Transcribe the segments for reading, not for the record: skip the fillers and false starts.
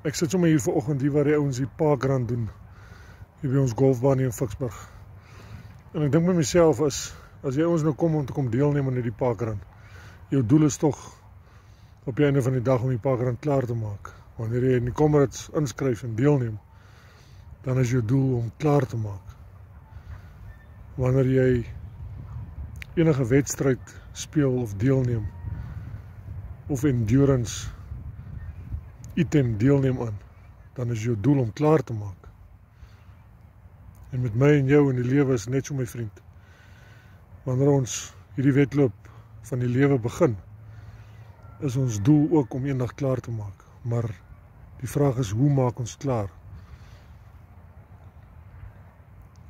Ek sit sommer hier vanoggend hier waar die ouens die parkrun doen. Hier by ons golfbaan hier in Ficksburg. En ek dink by myself as jy ons nou kom om te kom deelneem aan hierdie parkrun. Jou doel is tog op die einde van die dag om die parkrun klaar te maak. Wanneer jy in die Comrades inskryf en deelneem, dan is jou doel om klaar te maak. Wanneer jy enige wedstryd speel of deelneem of endurance item deelneem aan, dan is jou doel om klaar te maak. En met my en jou in die lewe is net so, my vriend. Wanneer ons hierdie wedloop van die lewe begin, is ons doel ook om eendag klaar te maak. Maar die vraag is, hoe maak ons klaar?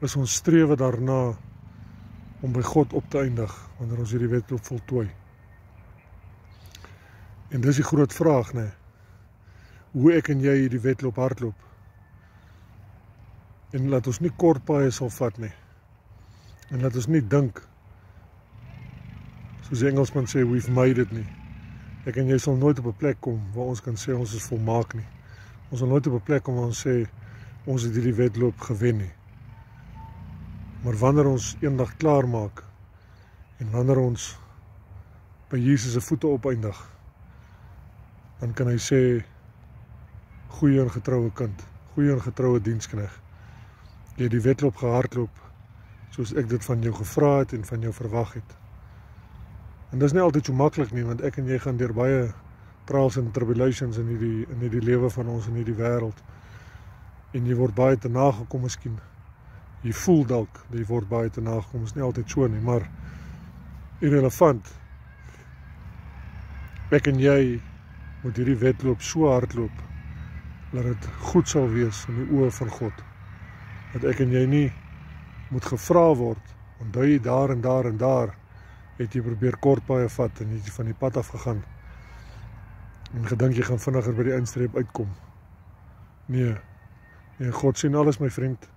Is ons strewe daarna om by God op te eindig wanneer ons hierdie wedloop voltooi? En dis die groot vraag, nee. Hoe ek en jy hierdie wedloop hardloop. En laat ons nie kort paaie sal vat nie. En laat ons nie dink, soos die Engelsman sê, we've made it nie. Ek en jy sal nooit op 'n plek kom waar ons kan sê ons is volmaak nie. Ons sal nooit op 'n plek kom waar ons sê ons het hierdie wedloop gewen nie. Maar wanneer ons eendag klaar maak en wanneer ons by Jesus se voete opeindig, dan kan hy sê, goeie en getroue kind, goeie en getroue dienskneg. Jy het die wedloop gehardloop soos ek dit van jou gevra het en van jou verwag het. En dis nie altyd so maklik nie, want ek en jy gaan deur baie trials en tribulations in hierdie lewe van ons, in hierdie wêreld. En jy word baie te nagekom miskien. Jy voel dalk dat jy word baie te nagekom, is nie altyd so nie, maar irrelevant. Ek en jy moet hierdie wedloop so hardloop dat dit goed sal wees in die oë van God. Dat ek en jy nie moet gevra word, onthou jy daar en daar en daar het jy probeer kort paaie vat en jy van die pad af gegaan en gedink jy gaan vinniger by die eindstreep uitkom. Nee, God sien alles, my vriend.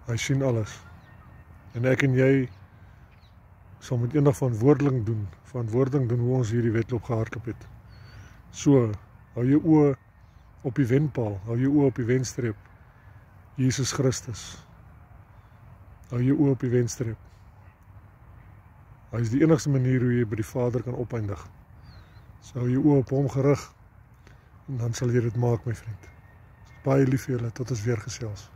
Hy sien alles. En ek en jy sal met eendag verantwoording doen hoe ons hierdie wedloop gehardloop het. So, hou jou oë op die wenpaal, hou jou oë op die wenstreep. Jesus Christus. Hou jou oë op die wenstreep. Hy is die enigste manier hoe jy by die Vader kan opeindig. So hou jou oë op hom gerig en dan sal jy dit maak, my vriend. Baie lief vir julle, tot ons weer gesels.